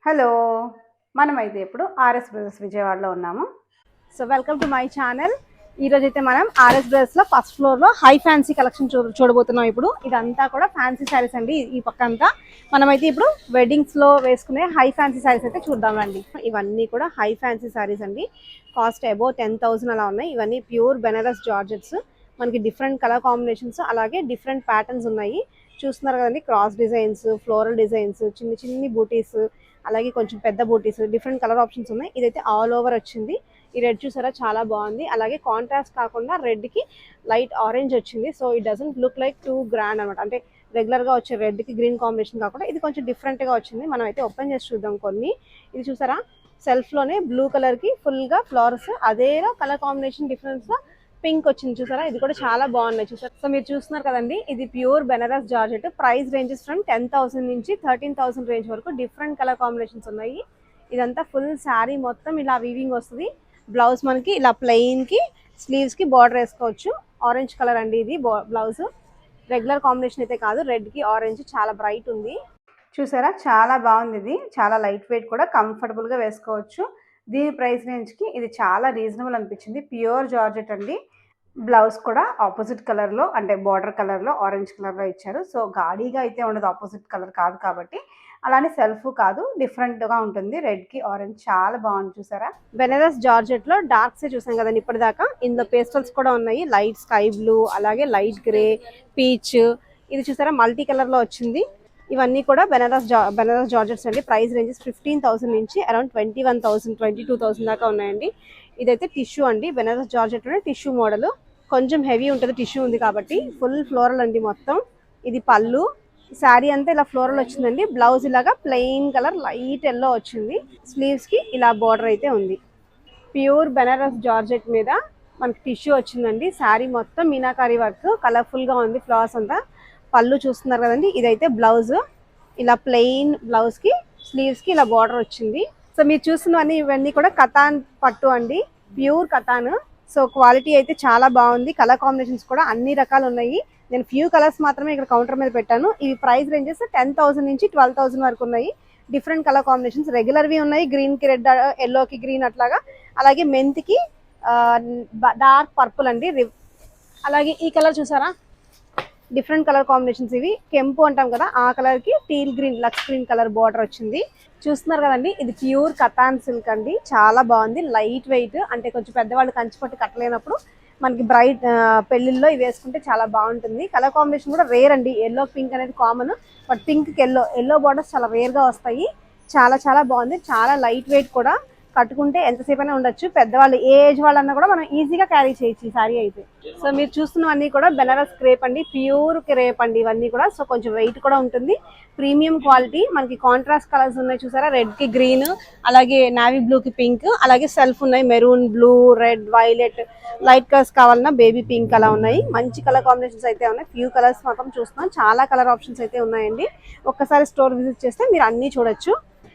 Hello! మనమైతే ఇప్పుడు RS brothers విజయవాడలో ఉన్నాము. So welcome to my channel. ఈరోజైతే మనం ఆర్ఎస్ బ్రదర్స్లో ఫస్ట్ ఫ్లోర్లో హై ఫ్యాన్సీ కలెక్షన్ చూడబోతున్నాం. ఇప్పుడు ఇదంతా కూడా ఫ్యాన్సీ శారీస్ అండి. ఈ పక్క అంతా మనమైతే ఇప్పుడు వెడ్డింగ్స్లో వేసుకునే హై ఫ్యాన్సీ శారీస్ అయితే చూద్దామండి. ఇవన్నీ కూడా హై ఫ్యాన్సీ శారీస్ అండి. కాస్ట్ అబౌవ్ 10,000 అలా ఉన్నాయి. ఇవన్నీ ప్యూర్ బెనారస్ జార్జెట్స్. మనకి డిఫరెంట్ కలర్ కాంబినేషన్స్ అలాగే డిఫరెంట్ ప్యాటర్న్స్ ఉన్నాయి. చూస్తున్నారు కదండి, క్రాస్ డిజైన్స్, ఫ్లోరల్ డిజైన్స్, చిన్ని బూటీస్, అలాగే కొంచెం పెద్ద బూటీస్, డిఫరెంట్ కలర్ ఆప్షన్స్ ఉన్నాయి. ఇదైతే ఆల్ ఓవర్ వచ్చింది. ఈ రెడ్ చూసారా, చాలా బాగుంది. అలాగే కాంట్రాస్ట్ కాకుండా రెడ్కి లైట్ ఆరెంజ్ వచ్చింది. So it doesn't look like two grand అనమాట. అంటే రెగ్యులర్గా వచ్చే రెడ్కి గ్రీన్ కాంబినేషన్ కాకుండా ఇది కొంచెం డిఫరెంట్గా వచ్చింది. మనం అయితే ఓపెన్ చేసి చూద్దాం కొన్ని. ఇది చూసారా, సెల్ఫ్లోనే బ్లూ కలర్కి ఫుల్గా ఫ్లవర్స్, అదేలో కలర్ కాంబినేషన్ డిఫరెన్స్లో పింక్ వచ్చింది. చూసారా, ఇది కూడా చాలా బాగున్నాయి. చూసారా, సో మీరు చూస్తున్నారు కదండి, ఇది pure Banaras georgette. Price ranges from 10,000 నుంచి 13,000 రేంజ్ వరకు డిఫరెంట్ కలర్ కాంబినేషన్స్ ఉన్నాయి. ఇదంతా ఫుల్ శారీ మొత్తం ఇలా వీవింగ్ వస్తుంది. బ్లౌజ్ మనకి ఇలా ప్లెయిన్ కి స్లీవ్స్ కి బార్డర్ వేసుకోవచ్చు. ఆరెంజ్ కలర్ అండి ఇది బ్లౌజ్. రెగ్యులర్ కాంబినేషన్ అయితే కాదు, రెడ్ కి ఆరెంజ్ చాలా బ్రైట్ ఉంది. చూసారా, చాలా బాగుంది. ఇది చాలా లైట్ వెయిట్ కూడా, కంఫర్టబుల్ గా వేసుకోవచ్చు. దీని ప్రైస్ రేంజ్ కి ఇది చాలా రీజనబుల్ అనిపించింది. ప్యూర్ జార్జెట్ అండి. బ్లౌజ్ కూడా ఆపోజిట్ కలర్లో, అంటే బార్డర్ కలర్లో ఆరెంజ్ కలర్లో ఇచ్చారు. సో గాడీగా అయితే ఉండదు, ఆపోజిట్ కలర్ కాదు కాబట్టి. అలానే సెల్ఫ్ కాదు, డిఫరెంట్గా ఉంటుంది. రెడ్కి ఆరెంజ్ చాలా బాగుంది. చూసారా, బెనారస్ జార్జెట్లో డార్క్సే చూసాం కదండి ఇప్పటిదాకా. ఇందులో పేస్టల్స్ కూడా ఉన్నాయి, లైట్ స్కై బ్లూ, అలాగే లైట్ గ్రే, పీచ్. ఇది చూసారా, మల్టీ కలర్లో వచ్చింది. ఇవన్నీ కూడా బెనారస్ జార్జెట్స్ అండి. ప్రైస్ రేంజెస్ 15,000 నుంచి అరౌండ్ 21,000, 22,000 దాకా ఉన్నాయండి. ఇదైతే టిష్యూ అండి, బెనారస్ జార్జెట్లోనే టిష్యూ మోడల్. కొంచెం హెవీ ఉంటుంది, టిష్యూ ఉంది కాబట్టి. ఫుల్ ఫ్లోరల్ అండి మొత్తం. ఇది పళ్ళు. శారీ అంతా ఇలా ఫ్లోరల్ వచ్చిందండి. బ్లౌజ్ ఇలాగా ప్లెయిన్ కలర్ లైట్ ఎల్లో వచ్చింది. స్లీవ్స్ కి ఇలా బార్డర్ అయితే ఉంది. ప్యూర్ బెనారస్ జార్జెట్ మీద మనకి టిష్యూ వచ్చిందండి. శారీ మొత్తం మీనాకారి వర్క్, కలర్ఫుల్ గా ఉంది. ఫ్లవర్స్ అంతా. పళ్ళు చూస్తున్నారు కదండి, ఇదైతే బ్లౌజ్. ఇలా ప్లెయిన్ బ్లౌజ్ కి స్లీవ్స్ కి ఇలా బార్డర్ వచ్చింది. సో మీరు చూస్తున్నవన్నీ ఇవన్నీ కూడా కతాన్ పట్టు అండి, ప్యూర్ కతాన్. సో క్వాలిటీ అయితే చాలా బాగుంది. కలర్ కాంబినేషన్స్ కూడా అన్ని రకాలు ఉన్నాయి. నేను ఫ్యూ కలర్స్ మాత్రమే ఇక్కడ కౌంటర్ మీద పెట్టాను. ఇవి ప్రైస్ రేంజెస్ 10,000 నుంచి 12,000 వరకు ఉన్నాయి. డిఫరెంట్ కలర్ కాంబినేషన్స్, రెగ్యులర్వి ఉన్నాయి, గ్రీన్ కి రెడ్, ఎల్లోకి గ్రీన్ అట్లాగా. అలాగే మెంత్కి డార్క్ పర్పుల్ అండి. అలాగే ఈ కలర్ చూసారా, డిఫరెంట్ కలర్ కాంబినేషన్స్. ఇవి కెంపు అంటాం కదా, ఆ కలర్ కి teal green, lux green colour border వచ్చింది. చూస్తున్నారు కదండి, ఇది ప్యూర్ కతాన్ సిల్క్ అండి. చాలా బాగుంది, లైట్ వెయిట్. అంటే కొంచెం పెద్దవాళ్ళు కంచిపట్టు కట్టలేనప్పుడు మనకి బ్రైట్ పెళ్లిల్లో ఇవి వేసుకుంటే చాలా బాగుంటుంది. కలర్ కాంబినేషన్ కూడా రేర్ అండి. ఎల్లో పింక్ అనేది కామన్, బట్ పింక్ కి ఎల్లో బార్డర్స్ చాలా రేర్ గా వస్తాయి. చాలా చాలా బాగుంది, చాలా లైట్ వెయిట్ కూడా. కట్టుకుంటే ఎంతసేపు అయినా ఉండొచ్చు. పెద్దవాళ్ళు ఏ ఏజ్ వాళ్ళన్నా కూడా మనం ఈజీగా క్యారీ చేయొచ్చు ఈ సారీ అయితే. సో మీరు చూస్తున్నవన్నీ కూడా బెనారస్ క్రేప్ అండి, ప్యూర్ క్రేప్ అండి ఇవన్నీ కూడా. సో కొంచెం వెయిట్ కూడా ఉంటుంది, ప్రీమియం క్వాలిటీ. మనకి కాంట్రాస్ట్ కలర్స్ ఉన్నాయి చూసారా, రెడ్ కి గ్రీన్, అలాగే నావీ బ్లూ కి పింక్, అలాగే సెల్ఫ్ ఉన్నాయి maroon, blue, red, violet. Light colours కావాలన్నా బేబీ పింక్ అలా ఉన్నాయి. మంచి కలర్ కాంబినేషన్స్ అయితే ఉన్నాయి. ఫ్యూ కలర్స్ మాత్రం చూస్తున్నాం, చాలా కలర్ ఆప్షన్స్ అయితే ఉన్నాయండి. ఒక్కసారి స్టోర్ విజిట్ చేస్తే మీరు అన్నీ చూడొచ్చు.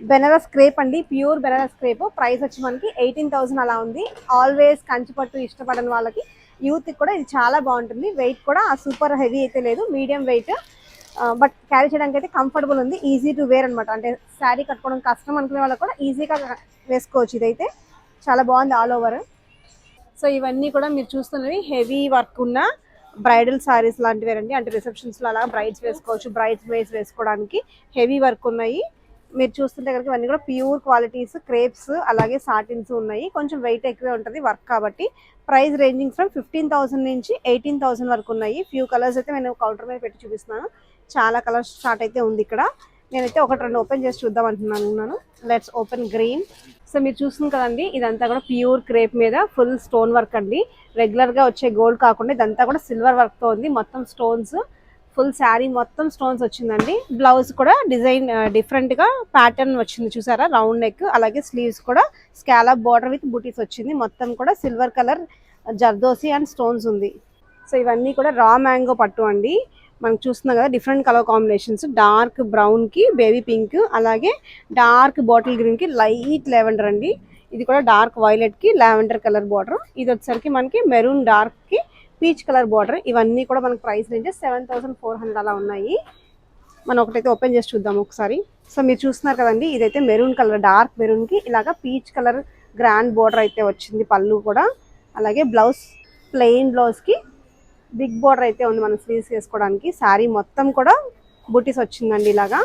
బెనారస్ క్రేప్ అండి, ప్యూర్ బెనారస్ క్రేప్. ప్రైస్ వచ్చి మనకి 18,000 అలా ఉంది. ఆల్వేస్ కంచిపట్టు ఇష్టపడని వాళ్ళకి, యూత్ కూడా ఇది చాలా బాగుంటుంది. వెయిట్ కూడా సూపర్ హెవీ అయితే లేదు, మీడియం వెయిట్. బట్ క్యారీ చేయడానికి అయితే కంఫర్టబుల్ ఉంది, ఈజీ టు వేర్ అనమాట. అంటే శారీ కట్టుకోవడం కష్టం అనుకునే వాళ్ళకి కూడా ఈజీగా వేసుకోవచ్చు. ఇదైతే చాలా బాగుంది ఆల్ ఓవర్. సో ఇవన్నీ కూడా మీరు చూస్తున్నవి హెవీ వర్క్ ఉన్న బ్రైడల్ సారీస్ లాంటివేనండి. అంటే రిసెప్షన్స్లో అలా బ్రైడ్స్ వేసుకోవచ్చు, బ్రైడ్స్ మేడ్స్ వేసుకోవడానికి హెవీ వర్క్ ఉన్నాయి. మీరు చూస్తుంటే కనుక ఇవన్నీ కూడా ప్యూర్ క్వాలిటీస్, క్రేప్స్, అలాగే సాటిన్స్ ఉన్నాయి. కొంచెం వెయిట్ ఎక్కువే ఉంటుంది వర్క్ కాబట్టి. ప్రైస్ రేంజింగ్ ఫ్రమ్ 15,000 నుంచి 18,000 వరకు ఉన్నాయి. ఫ్యూ కలర్స్ అయితే నేను కౌంటర్ మీద పెట్టి చూపిస్తున్నాను. చాలా కలర్స్ స్టార్ట్ అయితే ఉంది ఇక్కడ. నేనైతే ఒకటి రెండు ఓపెన్ చేసి చూద్దాం అంటున్నాను. Let's open green. సో మీరు చూస్తుంది కదండి, ఇదంతా కూడా ప్యూర్ క్రేప్ మీద ఫుల్ స్టోన్ వర్క్ అండి. రెగ్యులర్గా వచ్చే గోల్డ్ కాకుండా ఇదంతా కూడా సిల్వర్ వర్క్తో ఉంది. మొత్తం స్టోన్స్, ఫుల్ శారీ మొత్తం స్టోన్స్ వచ్చిందండి. బ్లౌజ్ కూడా డిజైన్ డిఫరెంట్ గా ప్యాటర్న్ వచ్చింది చూసారా, రౌండ్ నెక్. అలాగే స్లీవ్స్ కూడా స్కాలప్ బార్డర్ విత్ బూటీస్ వచ్చింది. మొత్తం కూడా silver colour zardozi and stones ఉంది. సో ఇవన్నీ కూడా రా మ్యాంగో పట్టు అండి. మనం చూస్తున్నాం కదా, different colour combinations. Dark brown కి బేబీ పింక్, అలాగే డార్క్ బాటిల్ గ్రీన్ కి లైట్ లెవెండర్ అండి. ఇది కూడా డార్క్ వైలెట్ కి లావెండర్ కలర్ బార్డర్. ఇది వచ్చేసరికి మనకి మెరూన్ డార్క్ కి పీచ్ కలర్ బార్డర్. ఇవన్నీ కూడా మనకి ప్రైస్ రేంజెస్ 7,400 అలా ఉన్నాయి. మనం ఒకటైతే ఓపెన్ చేసి చూద్దాం ఒకసారి. సో మీరు చూస్తున్నారు కదండి, ఇదైతే మెరూన్ కలర్, డార్క్ మెరూన్కి ఇలాగా పీచ్ కలర్ గ్రాండ్ బోర్డర్ అయితే వచ్చింది పళ్ళు కూడా. అలాగే బ్లౌజ్ ప్లెయిన్ బ్లౌజ్కి బిగ్ బోర్డర్ అయితే ఉంది మనం స్లీవ్స్ వేసుకోవడానికి. శారీ మొత్తం కూడా బూటీస్ వచ్చిందండి ఇలాగా.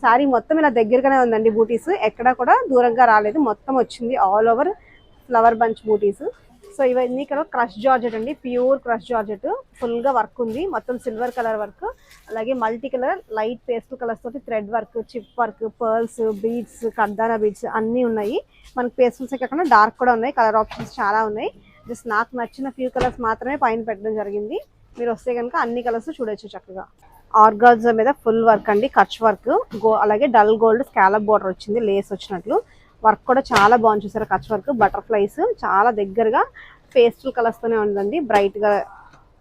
శారీ మొత్తం ఇలా దగ్గరగానే ఉందండి, బూటీస్ ఎక్కడా కూడా దూరంగా రాలేదు, మొత్తం వచ్చింది all over flower bunch butis. So ఇవన్నీ ఇక్కడ క్రష్ జార్జెట్ అండి, ప్యూర్ క్రష్ జార్జెట్, ఫుల్గా వర్క్ ఉంది, మొత్తం సిల్వర్ కలర్ వర్క్. అలాగే multi colour light pastel colours తోటి thread work, chip work, pearls, beads, kardana beads అన్నీ ఉన్నాయి. మనకి పేస్టల్స్ కాకుండా డార్క్ కూడా ఉన్నాయి, కలర్ ఆప్షన్స్ చాలా ఉన్నాయి. జస్ట్ నాకు నచ్చిన ఫ్యూ కలర్స్ మాత్రమే పైన పెట్టడం జరిగింది. మీరు వస్తే కనుక అన్ని కలర్స్ చూడొచ్చు చక్కగా. ఆర్గాన్జా మీద ఫుల్ వర్క్ అండి, కచ్ వర్క్, అలాగే డల్ గోల్డ్ స్కాలప్ బోర్డర్ వచ్చింది, లేస్ వచ్చినట్లు. వర్క్ కూడా చాలా బాగుంది చూసారా, కచ్ వర్క్, బటర్ఫ్లైస్ చాలా దగ్గరగా పేస్టల్ కలర్స్ తోనే ఉందండి, బ్రైట్ గా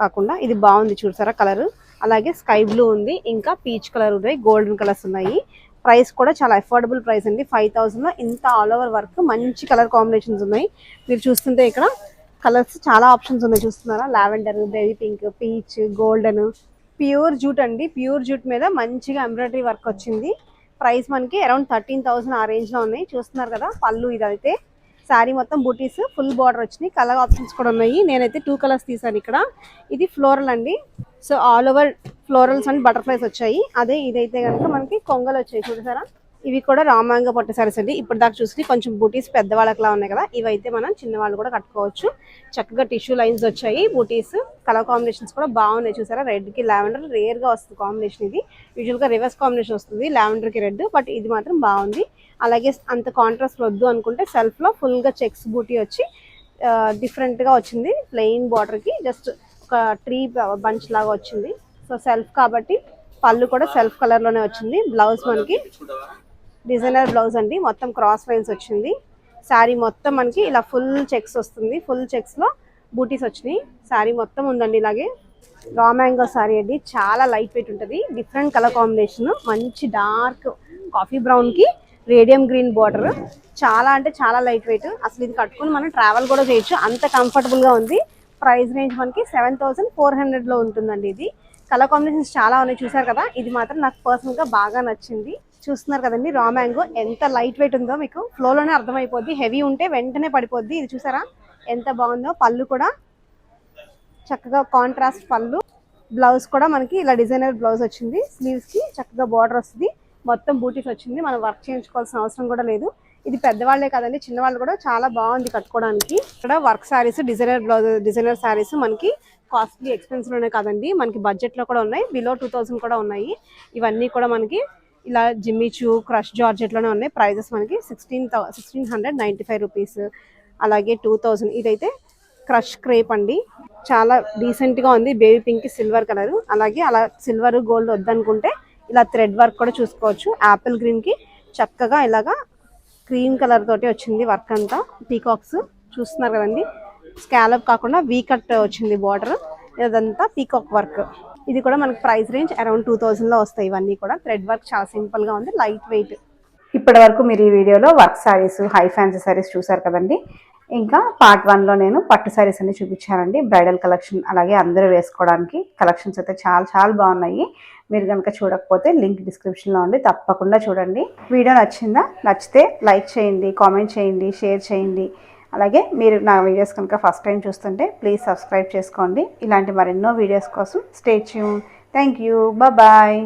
కాకుండా. ఇది బాగుంది చూసారా కలర్. అలాగే స్కై బ్లూ ఉంది, ఇంకా పీచ్ కలర్ ఉన్నాయి, గోల్డెన్ కలర్స్ ఉన్నాయి. ప్రైస్ కూడా చాలా అఫోర్డబుల్ ప్రైస్ అండి, 5000 లో ఇంత ఆల్ ఓవర్ వర్క్, మంచి కలర్ కాంబినేషన్స్ ఉన్నాయి. మీరు చూస్తుంటే ఇక్కడ కలర్స్ చాలా ఆప్షన్స్ ఉన్నాయి చూస్తున్నారా, lavender, baby pink, peach, golden. Pure jute అండి, ప్యూర్ జూట్ మీద మంచిగా ఎంబ్రాయిడరీ వర్క్ వచ్చింది. ప్రైస్ మనకి అరౌండ్ 13,000 ఆ రేంజ్ లో ఉన్నాయి. చూస్తున్నారు కదా పళ్ళు ఇదైతే. శారీ మొత్తం బూటీస్, ఫుల్ బార్డర్ వచ్చినాయి, కలర్ ఆప్షన్స్ కూడా ఉన్నాయి. నేనైతే 2 కలర్స్ తీసాను ఇక్కడ. ఇది ఫ్లోరల్ అండి, so all over florals and butterflies వచ్చాయి. అదే ఇదైతే కనుక మనకి కొంగలు వచ్చాయి చూసారా. ఇవి కూడా రామాంగ పట్టు సారీస్ అండి, ఇప్పుడు దాకా చూసి కొంచెం బూటీస్ పెద్దవాళ్ళకిలా ఉన్నాయి కదా, ఇవైతే మనం చిన్నవాళ్ళు కూడా కట్టుకోవచ్చు. చక్కగా టిష్యూ లైన్స్ వచ్చాయి, బూటీస్, కలర్ కాంబినేషన్స్ కూడా బాగున్నాయి చూసారా. రెడ్ కి లావెండర్ రేర్ గా వస్తుంది కాంబినేషన్, ఇది యూజువల్ గా రివర్స్ కాంబినేషన్ వస్తుంది లావెండర్ కి రెడ్, బట్ ఇది మాత్రం బాగుంది. అలాగే అంత కాంట్రాస్ట్ వద్దు అనుకుంటే సెల్ఫ్ లో ఫుల్ గా చెక్స్ బూటీ వచ్చి డిఫరెంట్ గా వచ్చింది, ప్లెయిన్ బార్డర్ కి జస్ట్ ఒక ట్రీ బంచ్ లాగా వచ్చింది. సో సెల్ఫ్ కాబట్టి పళ్ళు కూడా సెల్ఫ్ కలర్ లోనే వచ్చింది. బ్లౌజ్ మనకి డిజైనర్ బ్లౌజ్ అండి, మొత్తం క్రాస్ లైన్స్ వచ్చింది. శారీ మొత్తం మనకి ఇలా ఫుల్ చెక్స్ వస్తుంది, ఫుల్ చెక్స్ లో బూటీస్ వచ్చినాయి. శారీ మొత్తం ఉందండి ఇలాగే. రా మ్యాంగో శారీ అండి, చాలా లైట్ వెయిట్ ఉంటుంది, డిఫరెంట్ కలర్ కాంబినేషన్, మంచి డార్క్ కాఫీ బ్రౌన్ కి రేడియం గ్రీన్ బార్డర్, చాలా అంటే చాలా లైట్ వెయిట్. అసలు ఇది కట్టుకుని మనం ట్రావెల్ కూడా చేయొచ్చు, అంత కంఫర్టబుల్ గా ఉంది. ప్రైస్ రేంజ్ మనకి 7,400 లో ఉంటుందండి. ఇది కలర్ కాంబినేషన్స్ చాలా ఉన్నాయి చూసారు కదా, ఇది మాత్రం నాకు పర్సనల్ గా బాగా నచ్చింది. చూస్తున్నారు కదండి రా మ్యాంగో ఎంత లైట్ వెయిట్ ఉందో, మీకు ఫ్లోలోనే అర్థమైపోద్ది, హెవీ ఉంటే వెంటనే పడిపోద్ది. ఇది చూసారా ఎంత బాగుందో. పళ్ళు కూడా చక్కగా కాంట్రాస్ట్ పళ్ళు, బ్లౌజ్ కూడా మనకి ఇలా డిజైనర్ బ్లౌజ్ వచ్చింది, స్లీవ్స్ కి చక్కగా బార్డర్ వస్తుంది, మొత్తం బూటీస్ వచ్చింది, మనం వర్క్ చేయించుకోవాల్సిన అవసరం కూడా లేదు. ఇది పెద్దవాళ్లే కాదండి, చిన్నవాళ్ళు కూడా చాలా బాగుంది కట్టుకోవడానికి. ఇక్కడ work saris, designer blouse, designer saris మనకి కాస్ట్లీ ఎక్స్పెన్సివ్ లోనే కాదండి, మనకి బడ్జెట్ లో కూడా ఉన్నాయి, బిలో 2000 కూడా ఉన్నాయి. ఇవన్నీ కూడా మనకి ఇలా జిమ్మిచూ క్రష్ జార్జెట్ లోనే ఉన్నాయి. ప్రైజెస్ మనకి 1695 రూపీస్, అలాగే 2000. ఇదైతే క్రష్ క్రేప్ అండి, చాలా డీసెంట్ గా ఉంది, బేబీ పింక్ సిల్వర్ కలర్. అలాగే అలా సిల్వర్ గోల్డ్ వద్దనుకుంటే ఇలా థ్రెడ్ వర్క్ కూడా చూసుకోవచ్చు. యాపిల్ గ్రీన్ కి చక్కగా ఇలాగా క్రీమ్ కలర్ తోటి వచ్చింది వర్క్ అంతా, పీకాక్స్ చూస్తున్నారు కదండి. స్కాలప్ కాకుండా వీ కట్ వచ్చింది బార్డర్, ఇదంతా పీకాక్ వర్క్. ఇది కూడా మనకి ప్రైస్ రేంజ్ అరౌండ్ 2000 లో వస్తాయి. ఇవన్నీ కూడా థ్రెడ్ వర్క్ చాలా సింపుల్ గా ఉంది, లైట్ వెయిట్. ఇప్పటి వరకు మీరు ఈ వీడియోలో work saris, high fancy saris చూసారు కదండి. ఇంకా పార్ట్ 1 లో నేను పట్టు శారీస్ అన్ని చూపించానండి, బ్రైడల్ కలెక్షన్, అలాగే అందరూ వేసుకోవడానికి కలెక్షన్స్ అయితే చాలా చాలా బాగున్నాయి. మీరు కనుక చూడకపోతే లింక్ డిస్క్రిప్షన్లో ఉంది, తప్పకుండా చూడండి. వీడియో నచ్చిందా? నచ్చితే లైక్ చేయండి, కామెంట్ చేయండి, షేర్ చేయండి. అలాగే మీరు నా వీడియోస్ కనుక ఫస్ట్ టైం చూస్తుంటే ప్లీజ్ సబ్స్క్రైబ్ చేసుకోండి. ఇలాంటి మరెన్నో వీడియోస్ కోసం stay tune. Thank you, bye.